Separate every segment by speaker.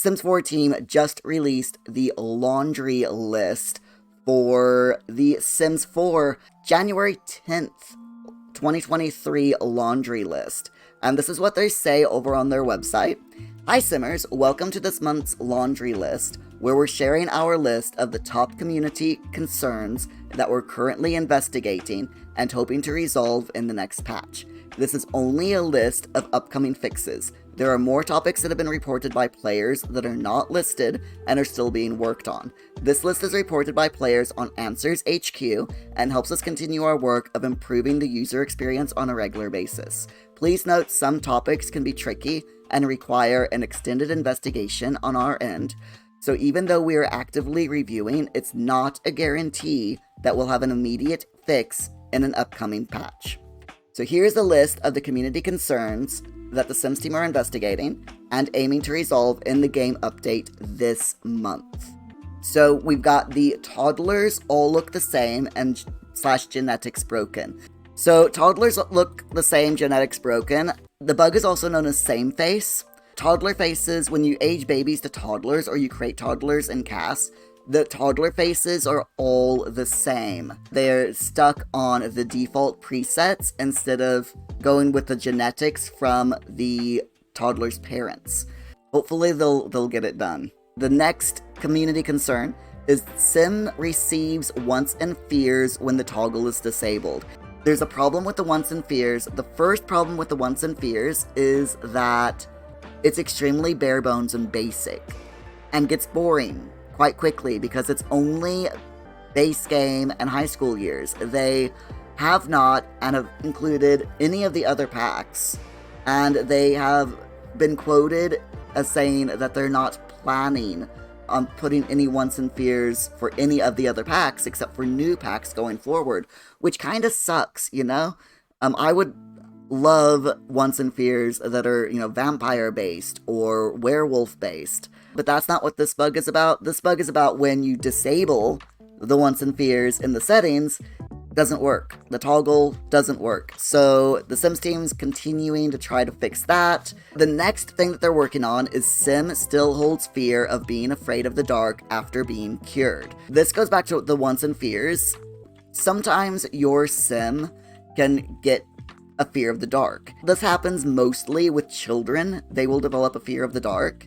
Speaker 1: Sims 4 team just released the laundry list for the Sims 4 January 10th, 2023 laundry list. And this is what they say over on their website. Hi Simmers, welcome to this month's laundry list, where we're sharing our list of the top community concerns that we're currently investigating and hoping to resolve in the next patch. This is only a list of upcoming fixes. There are more topics that have been reported by players that are not listed and are still being worked on. This list is reported by players on Answers HQ and helps us continue our work of improving the user experience on a regular basis. Please note some topics can be tricky and require an extended investigation on our end, so even though we are actively reviewing, it's not a guarantee that we'll have an immediate fix in an upcoming patch. So here's a list of the community concerns that the Sims team are investigating and aiming to resolve in the game update this month. So we've got the toddlers all look the same and / genetics broken. So toddlers look the same, genetics broken. The bug is also known as same face. Toddler faces, when you age babies to toddlers or you create toddlers in CAS, the toddler faces are all the same. They're stuck on the default presets instead of going with the genetics from the toddler's parents. Hopefully they'll get it done. The next community concern is Sim receives wants and fears when the toggle is disabled. There's a problem with the wants and fears. The first problem with the wants and fears is that it's extremely bare bones and basic and gets boring quite quickly because it's only base game and high school years. They have not and have included any of the other packs, and they have been quoted as saying that they're not planning on putting any wants and fears for any of the other packs except for new packs going forward, which kind of sucks, you know? I would love wants and fears that are, vampire based or werewolf based, but that's not what this bug is about. This bug is about when you disable the wants and fears in the settings, doesn't work. The toggle doesn't work. So the Sims team's continuing to try to fix that. The next thing that they're working on is Sim still holds fear of being afraid of the dark after being cured. This goes back to the wants and fears. Sometimes your Sim can get a fear of the dark. This happens mostly with children. They will develop a fear of the dark,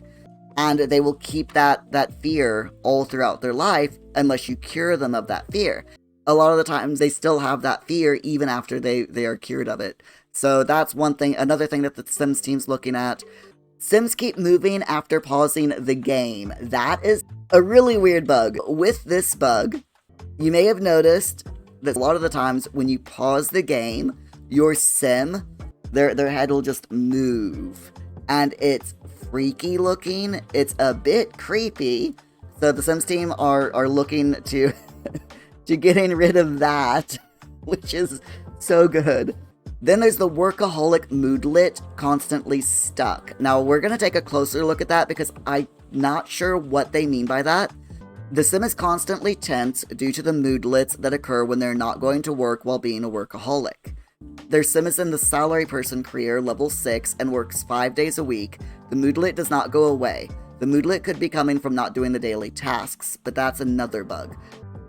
Speaker 1: and they will keep that fear all throughout their life unless you cure them of that fear. A lot of the times they still have that fear even after they are cured of it. So that's one thing. Another thing that the Sims team's looking at. Sims keep moving after pausing the game. That is a really weird bug. With this bug, you may have noticed that a lot of the times when you pause the game, your Sim, their head will just move. And it's freaky looking. It's a bit creepy. So the Sims team are looking to getting rid of that, which is so good. Then there's the workaholic moodlet constantly stuck. Now we're going to take a closer look at that because I'm not sure what they mean by that. The Sim is constantly tense due to the moodlets that occur when they're not going to work while being a workaholic. Their Sim is in the salary person career level 6 and works 5 days a week. The moodlet does not go away. The moodlet could be coming from not doing the daily tasks, but that's another bug.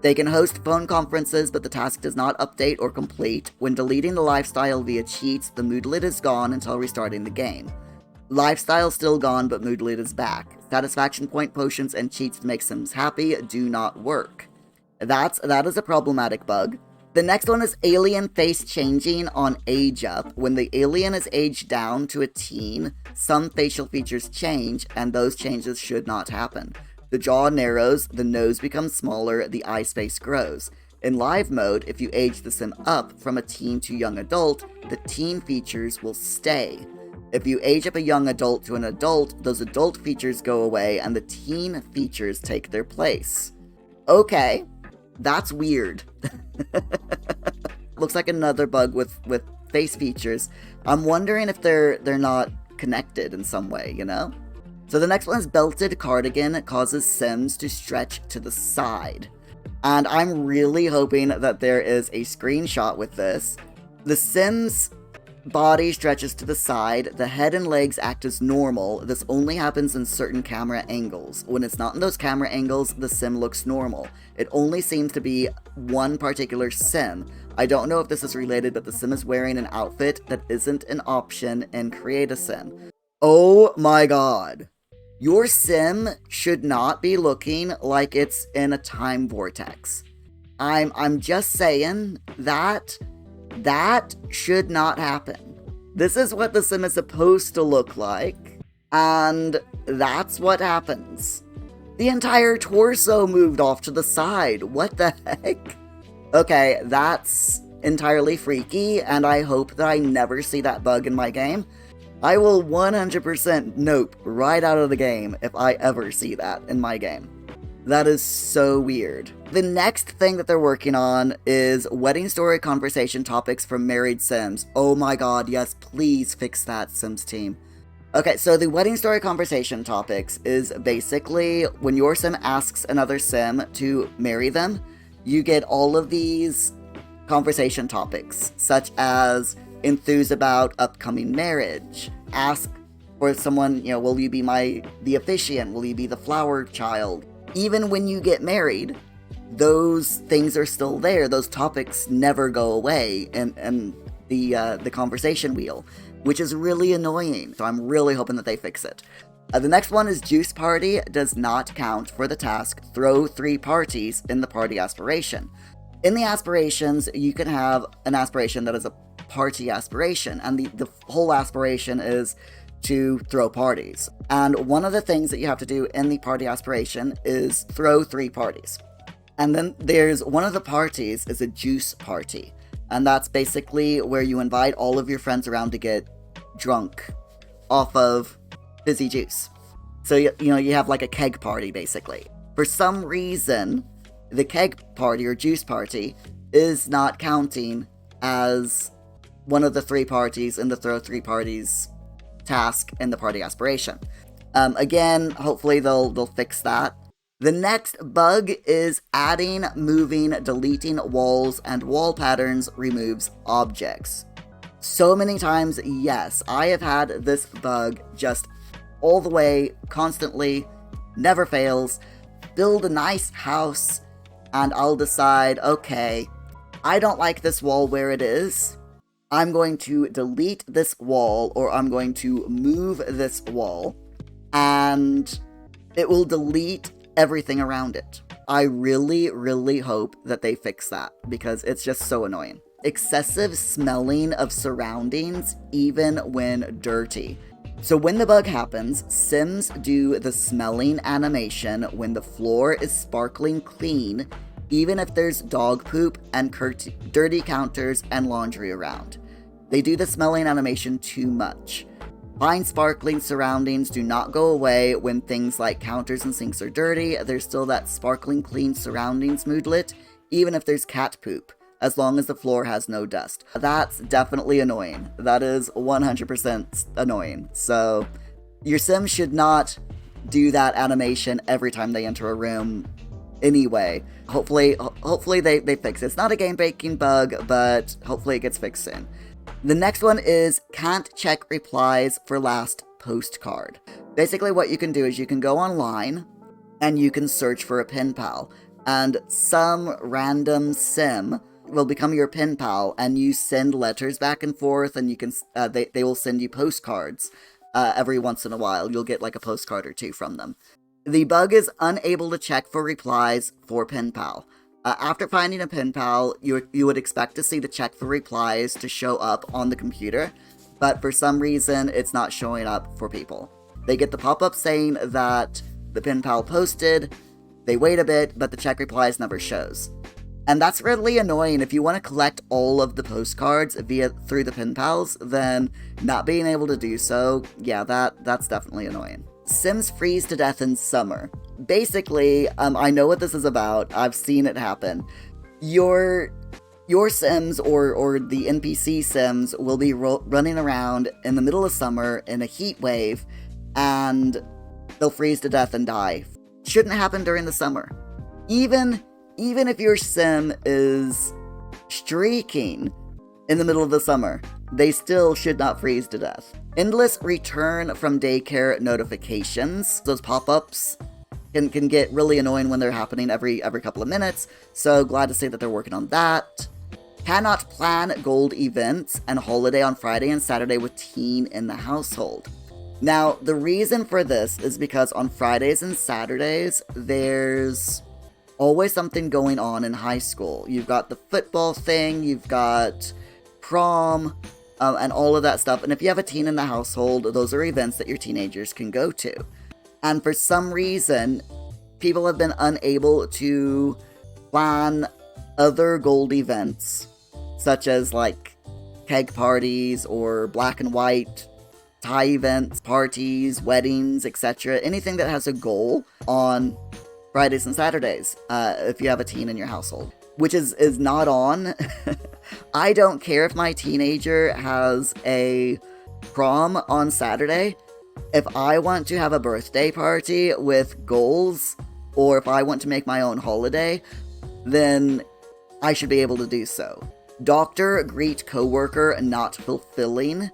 Speaker 1: They can host phone conferences, but the task does not update or complete. When deleting the lifestyle via cheats, the moodlet is gone until restarting the game. Lifestyle still gone, but moodlet is back. Satisfaction point potions and cheats to make Sims happy do not work. That is a problematic bug. The next one is alien face changing on age up. When the alien is aged down to a teen, some facial features change, and those changes should not happen. The jaw narrows, the nose becomes smaller, the eye space grows. In live mode, if you age the Sim up from a teen to young adult, the teen features will stay. If you age up a young adult to an adult, those adult features go away and the teen features take their place. Okay, that's weird. Looks like another bug with face features. I'm wondering if they're not connected in some way, you know? So the next one is belted cardigan causes Sims to stretch to the side. And I'm really hoping that there is a screenshot with this. The Sims body stretches to the side, the head and legs act as normal. This only happens in certain camera angles. When it's not in those camera angles, the sim looks normal. It only seems to be one particular sim. I don't know if this is related, but the sim is wearing an outfit that isn't an option in Create a Sim. Oh my god. Your sim should not be looking like it's in a time vortex. I'm just saying that should not happen. This is what the sim is supposed to look like, and that's what happens. The entire torso moved off to the side. What the heck? Okay, that's entirely freaky, and I hope that I never see that bug in my game. I will 100% nope right out of the game if I ever see that in my game. That is so weird. The next thing that they're working on is wedding story conversation topics from married Sims. Oh my god, yes, please fix that, Sims team. Okay, so the wedding story conversation topics is basically when your sim asks another sim to marry them, you get all of these conversation topics, such as enthuse about upcoming marriage, ask for someone, will you be the officiant, will you be the flower child? Even when you get married, those things are still there. Those topics never go away in the conversation wheel, which is really annoying. So I'm really hoping that they fix it. The next one is Juice Party does not count for the task throw 3 parties in the party aspiration. In the aspirations, you can have an aspiration that is a party aspiration, and the whole aspiration is to throw parties. And one of the things that you have to do in the party aspiration is throw 3 parties. And then there's one of the parties is a juice party. And that's basically where you invite all of your friends around to get drunk off of fizzy juice. So, you have like a keg party, basically. For some reason, the keg party or juice party is not counting as one of the 3 parties in the throw 3 parties task in the party aspiration. Again, hopefully they'll fix that. The next bug is adding, moving, deleting walls and wall patterns removes objects. So many times, yes, I have had this bug just all the way, constantly, never fails. Build a nice house, and I'll decide, okay, I don't like this wall where it is. I'm going to delete this wall, or I'm going to move this wall, and it will delete everything around it. I really, really hope that they fix that, because it's just so annoying. Excessive smelling of surroundings, even when dirty. So when the bug happens, Sims do the smelling animation when the floor is sparkling clean, even if there's dog poop and dirty counters and laundry around. They do the smelling animation too much. Fine sparkling surroundings do not go away when things like counters and sinks are dirty. There's still that sparkling clean surroundings moodlet, even if there's cat poop, as long as the floor has no dust. That's definitely annoying. That is 100% annoying. So your Sim should not do that animation every time they enter a room anyway. Hopefully they fix it. It's not a game-breaking bug, but hopefully it gets fixed soon. The next one is can't check replies for last postcard. Basically what you can do is you can go online and you can search for a pen pal, and some random sim will become your pen pal, and you send letters back and forth, and you can they will send you postcards every once in a while. You'll get like a postcard or 2 from them. The bug is unable to check for replies for pen pal. After finding a pen pal, you would expect to see the check for replies to show up on the computer, but for some reason, it's not showing up for people. They get the pop-up saying that the pen pal posted, they wait a bit, but the check replies never shows. And that's really annoying. If you want to collect all of the postcards through the pen pals, then not being able to do so, yeah, that's definitely annoying. Sims freeze to death in summer. Basically, I know what this is about. I've seen it happen. Your Sims or the NPC Sims will be running around in the middle of summer in a heat wave, and they'll freeze to death and die. Shouldn't happen during the summer. Even if your Sim is streaking in the middle of the summer, they still should not freeze to death. Endless return from daycare notifications. Those pop-ups can get really annoying when they're happening every couple of minutes, so glad to say that they're working on that. Cannot plan gold events and holiday on Friday and Saturday with teen in the household. Now, the reason for this is because on Fridays and Saturdays, there's always something going on in high school. You've got the football thing, you've got prom, and all of that stuff. And if you have a teen in the household, those are events that your teenagers can go to. And for some reason, people have been unable to plan other gold events, such as like keg parties or black and white tie events, parties, weddings, etc. Anything that has a goal on Fridays and Saturdays, if you have a teen in your household, which is not on. I don't care if my teenager has a prom on Saturday. If I want to have a birthday party with goals, or if I want to make my own holiday, then I should be able to do so. Doctor, greet coworker, not fulfilling.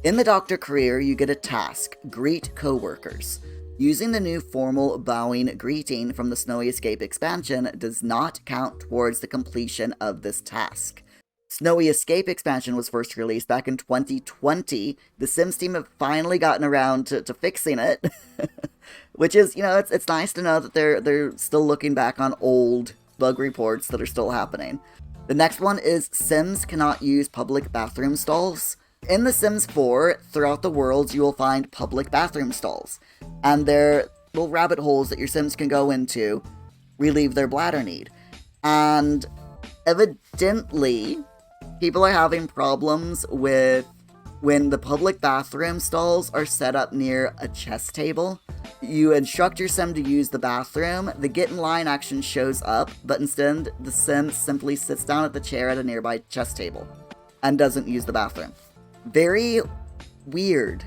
Speaker 1: In the doctor career, you get a task, greet coworkers. Using the new formal bowing greeting from the Snowy Escape expansion does not count towards the completion of this task. Snowy Escape expansion was first released back in 2020. The Sims team have finally gotten around to fixing it, which is, it's nice to know that they're still looking back on old bug reports that are still happening. The next one is Sims cannot use public bathroom stalls. In The Sims 4, throughout the worlds, you will find public bathroom stalls, and they're little rabbit holes that your Sims can go into, relieve their bladder need. And evidently, people are having problems with when the public bathroom stalls are set up near a chess table. You instruct your Sim to use the bathroom, the get in line action shows up, but instead the Sim simply sits down at the chair at a nearby chess table and doesn't use the bathroom. Very weird.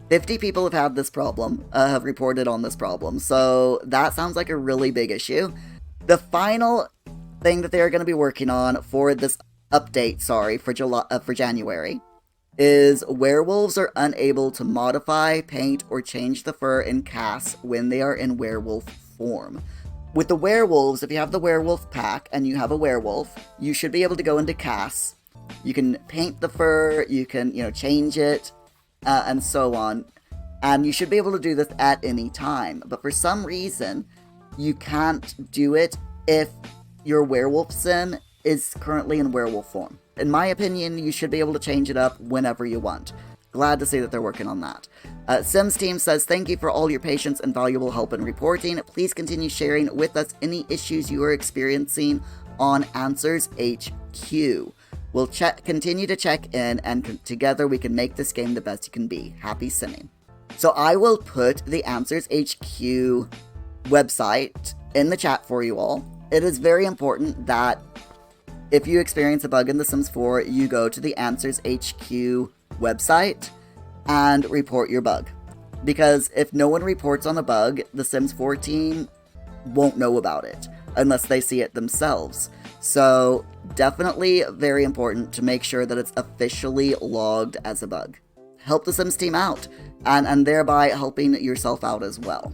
Speaker 1: 50 people have had this problem, have reported on this problem, so that sounds like a really big issue. The final thing that they're going to be working on for this update, for January, is werewolves are unable to modify, paint, or change the fur in CAS when they are in werewolf form. With the werewolves, if you have the werewolf pack and you have a werewolf, you should be able to go into CAS. You can paint the fur, you can, change it, and so on. And you should be able to do this at any time. But for some reason, you can't do it if your werewolf Sim is currently in werewolf form. In my opinion, you should be able to change it up whenever you want. Glad to see that they're working on that. Sims team says, thank you for all your patience and valuable help in reporting. Please continue sharing with us any issues you are experiencing on Answers HQ. We'll continue to check in, and together we can make this game the best it can be. Happy simming. So I will put the Answers HQ website in the chat for you all. It is very important that if you experience a bug in The Sims 4, you go to the Answers HQ website and report your bug. Because if no one reports on a bug, The Sims 4 team won't know about it unless they see it themselves. So definitely very important to make sure that it's officially logged as a bug. Help the Sims team out, and thereby helping yourself out as well.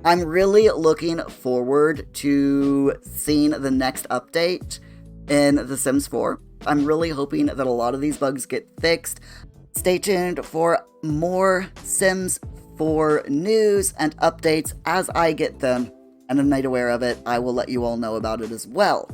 Speaker 1: I'm really looking forward to seeing the next update in The Sims 4. I'm really hoping that a lot of these bugs get fixed. Stay tuned for more Sims 4 news and updates as I get them, and if I'm made aware of it, I will let you all know about it as well.